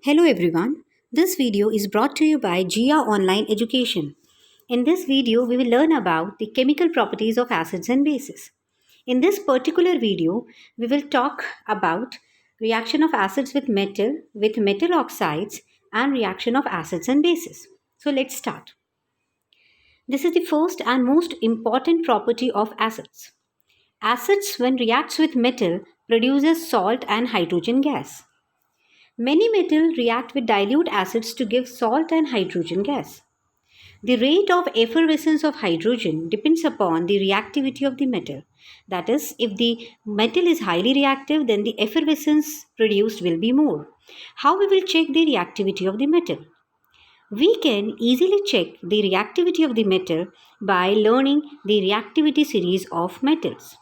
Hello everyone. This video is brought to you by Gia Online Education. In this video, we will learn about the chemical properties of acids and bases. In this particular video, we will talk about reaction of acids with metal oxides, and reaction of acids and bases. So let's start. This is the first and most important property of acids. Acids, when reacts with metal, produces salt and hydrogen gas. Many metals react with dilute acids to give salt and hydrogen gas. The rate of effervescence of hydrogen depends upon the reactivity of the metal. That is, if the metal is highly reactive, then the effervescence produced will be more. How we will check the reactivity of the metal? We can easily check the reactivity of the metal by learning the reactivity series of metals.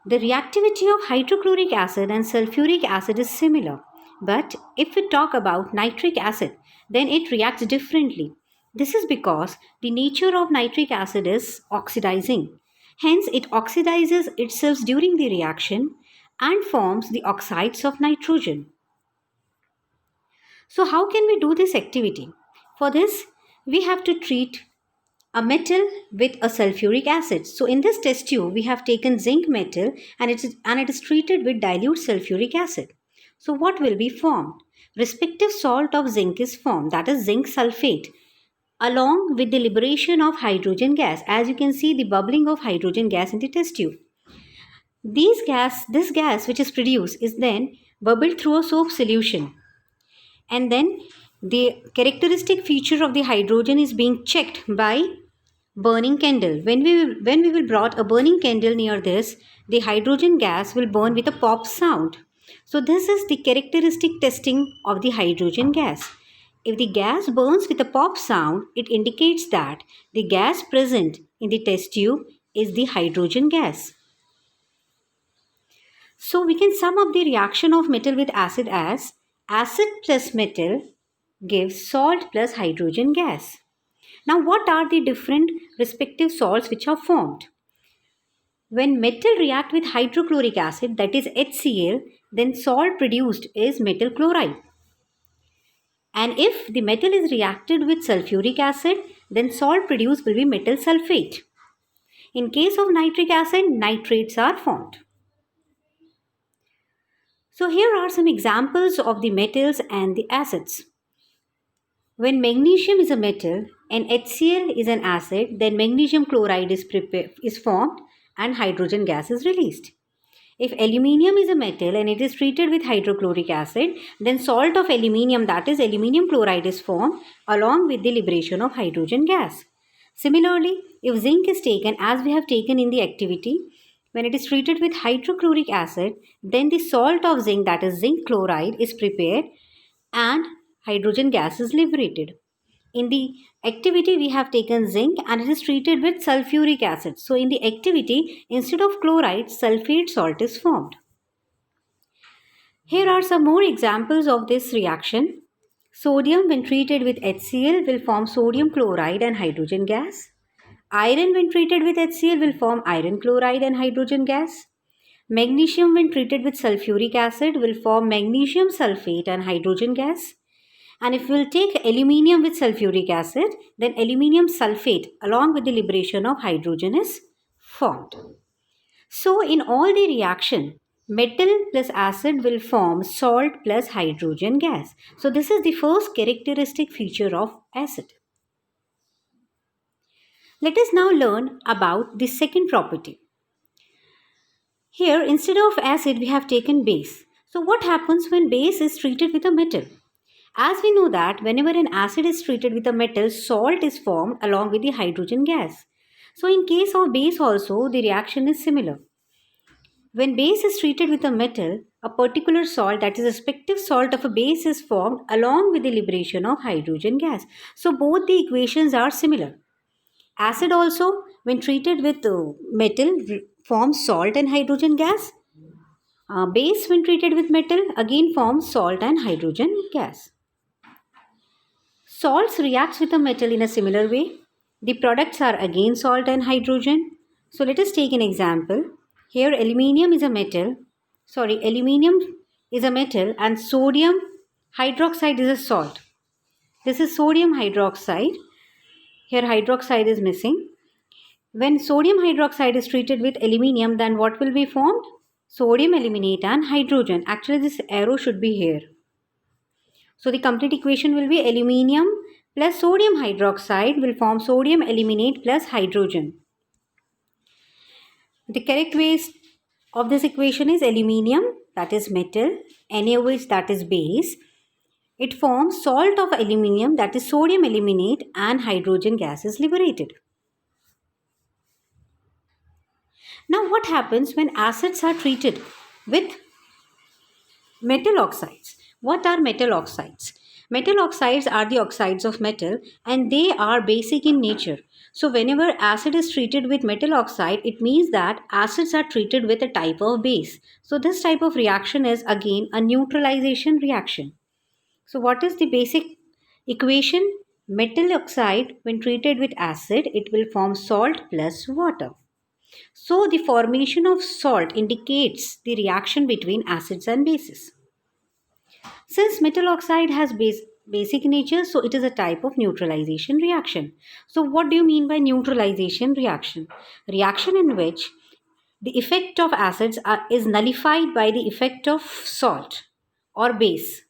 The reactivity of hydrochloric acid and sulfuric acid is similar, but if we talk about nitric acid, then it reacts differently. This is because the nature of nitric acid is oxidizing. Hence, it oxidizes itself during the reaction and forms the oxides of nitrogen. So, how can we do this activity? For this, we have to treat a metal with a sulfuric acid. So in this test tube, we have taken zinc metal and it is treated with dilute sulfuric acid. So what will be formed? Respective salt of zinc is formed, that is zinc sulfate, along with the liberation of hydrogen gas. As you can see, the bubbling of hydrogen gas in the test tube. This gas which is produced is then bubbled through a soap solution, and then the characteristic feature of the hydrogen is being checked by burning candle. When we will brought a burning candle near this, the hydrogen gas will burn with a pop sound. So this is the characteristic testing of the hydrogen gas. If the gas burns with a pop sound, it indicates that the gas present in the test tube is the hydrogen gas. So we can sum up the reaction of metal with acid as acid plus metal gives salt plus hydrogen gas. Now, what are the different respective salts which are formed? When metal react with hydrochloric acid, that is HCl, then salt produced is metal chloride. And if the metal is reacted with sulfuric acid, then salt produced will be metal sulfate. In case of nitric acid, nitrates are formed. So here are some examples of the metals and the acids. When magnesium is a metal and HCl is an acid, then magnesium chloride is formed and hydrogen gas is released. If aluminium is a metal and it is treated with hydrochloric acid, then salt of aluminium, that is aluminium chloride, is formed along with the liberation of hydrogen gas. Similarly, if zinc is taken as we have taken in the activity, when it is treated with hydrochloric acid, then the salt of zinc, that is zinc chloride, is prepared and hydrogen gas is liberated. In the activity, we have taken zinc and it is treated with sulfuric acid. So in the activity, instead of chloride, sulfate salt is formed. Here are some more examples of this reaction. Sodium, when treated with HCl, will form sodium chloride and hydrogen gas. Iron, when treated with HCl, will form iron chloride and hydrogen gas. Magnesium, when treated with sulfuric acid, will form magnesium sulfate and hydrogen gas. And if we'll take aluminium with sulfuric acid, then aluminium sulfate along with the liberation of hydrogen is formed. So in all the reaction, metal plus acid will form salt plus hydrogen gas. So this is the first characteristic feature of acid. Let us now learn about the second property. Here, instead of acid, we have taken base. So what happens when base is treated with a metal? As we know that whenever an acid is treated with a metal, salt is formed along with the hydrogen gas. So in case of base also, the reaction is similar. When base is treated with a metal, a particular salt, that is a respective salt of a base, is formed along with the liberation of hydrogen gas. So both the equations are similar. Acid also, when treated with metal, forms salt and hydrogen gas. Base, when treated with metal, again forms salt and hydrogen gas. Salts reacts with a metal in a similar way. The products are again salt and hydrogen. So let us take an example. Here aluminium is a metal and sodium hydroxide is a salt. This is sodium hydroxide. Here hydroxide is missing. When sodium hydroxide is treated with aluminium, then what will be formed? Sodium aluminate and hydrogen. Actually, this arrow should be here. So the complete equation will be aluminium plus sodium hydroxide will form sodium aluminate plus hydrogen. The correct ways of this equation is aluminium, that is metal, NaOH, that is base. It forms salt of aluminium, that is sodium aluminate, and hydrogen gas is liberated. Now what happens when acids are treated with metal oxides? What are metal oxides? Metal oxides are the oxides of metal and they are basic in nature. So whenever acid is treated with metal oxide, it means that acids are treated with a type of base. So this type of reaction is again a neutralization reaction. So what is the basic equation? Metal oxide when treated with acid, it will form salt plus water. So the formation of salt indicates the reaction between acids and bases. Since metal oxide has basic nature, so it is a type of neutralization reaction. So what do you mean by neutralization reaction? Reaction in which the effect of acids is nullified by the effect of salt or base.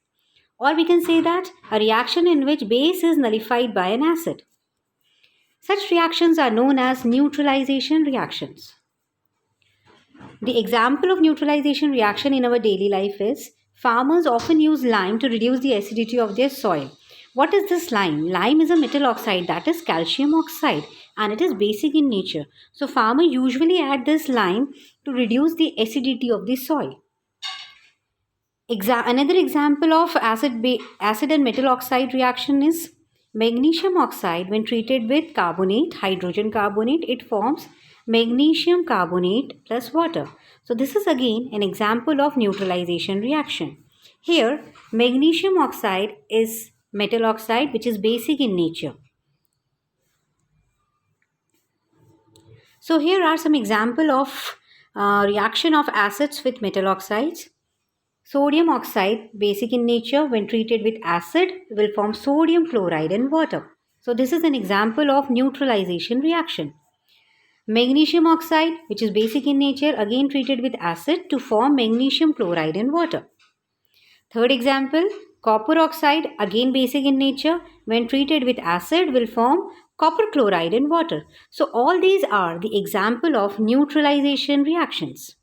Or we can say that a reaction in which base is nullified by an acid. Such reactions are known as neutralization reactions. The example of neutralization reaction in our daily life is farmers often use lime to reduce the acidity of their soil. What is this lime? Lime is a metal oxide, that is calcium oxide, and it is basic in nature. So farmers usually add this lime to reduce the acidity of the soil. Another example of acid and metal oxide reaction is magnesium oxide. When treated with carbonate, hydrogen carbonate, it forms magnesium carbonate plus water. So this is again an example of neutralization reaction. Here magnesium oxide is metal oxide which is basic in nature. So here are some example of reaction of acids with metal oxides. Sodium oxide, basic in nature, when treated with acid, will form sodium chloride and water. So this is an example of neutralization reaction. Magnesium oxide, which is basic in nature, again treated with acid to form magnesium chloride and water. Third example, copper oxide, again basic in nature, when treated with acid will form copper chloride and water. So all these are the example of neutralization reactions.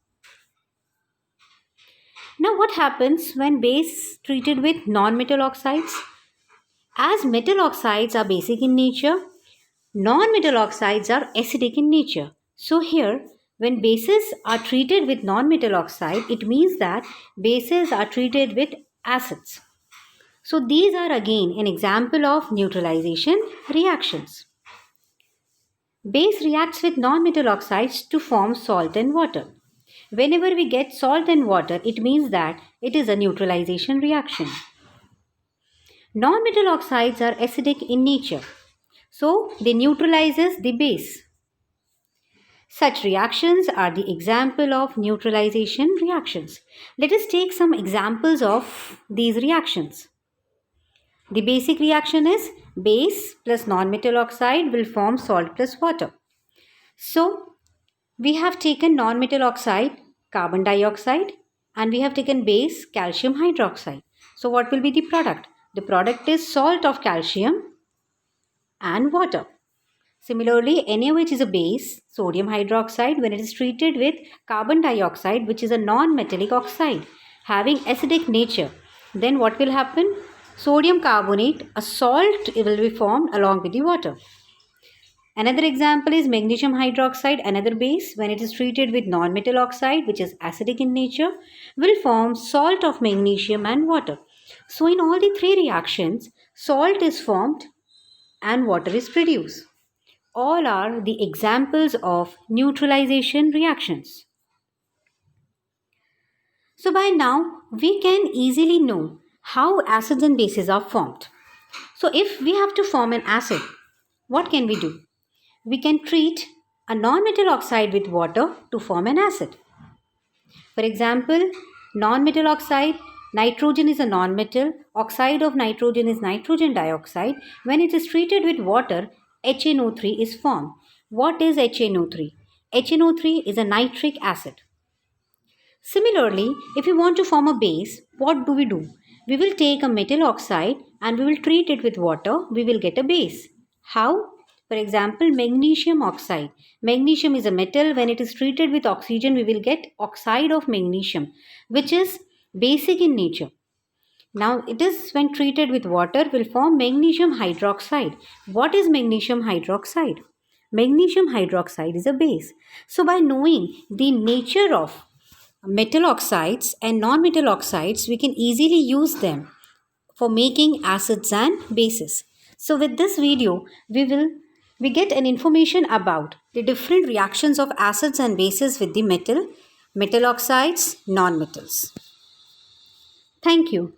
Now what happens when base treated with non-metal oxides? As metal oxides are basic in nature, non-metal oxides are acidic in nature. So here, when bases are treated with non-metal oxide, it means that bases are treated with acids. So these are again an example of neutralization reactions. Base reacts with non-metal oxides to form salt and water. Whenever we get salt and water, it means that it is a neutralization reaction. Non-metal oxides are acidic in nature, so they neutralizes the base. Such reactions are the example of neutralization reactions. Let us take some examples of these reactions. The basic reaction is base plus non-metal oxide will form salt plus water. So, we have taken non-metal oxide, carbon dioxide, and we have taken base, calcium hydroxide. So what will be the product? The product is salt of calcium and water. Similarly, NaOH is a base, sodium hydroxide, when it is treated with carbon dioxide, which is a non-metallic oxide having acidic nature. Then what will happen? Sodium carbonate, a salt, will be formed along with the water. Another example is magnesium hydroxide, another base, when it is treated with non-metal oxide, which is acidic in nature, will form salt of magnesium and water. So in all the three reactions, salt is formed and water is produced. All are the examples of neutralization reactions. So by now, we can easily know how acids and bases are formed. So if we have to form an acid, what can we do? We can treat a non-metal oxide with water to form an acid. For example, non-metal oxide, Nitrogen is a non-metal. Oxide of nitrogen is nitrogen dioxide. When it is treated with water, HNO3 is formed. What is HNO3? HNO3 is a nitric acid. Similarly, if we want to form a base, what do? We will take a metal oxide and we will treat it with water. We will get a base. How? For example, magnesium oxide. Magnesium is a metal. When it is treated with oxygen, we will get oxide of magnesium, which is basic in nature. Now, it is when treated with water will form magnesium hydroxide. What is magnesium hydroxide? Magnesium hydroxide is a base. So, by knowing the nature of metal oxides and non-metal oxides, we can easily use them for making acids and bases. So with this video, we get an information about the different reactions of acids and bases with the metal oxides, non-metals. Thank you.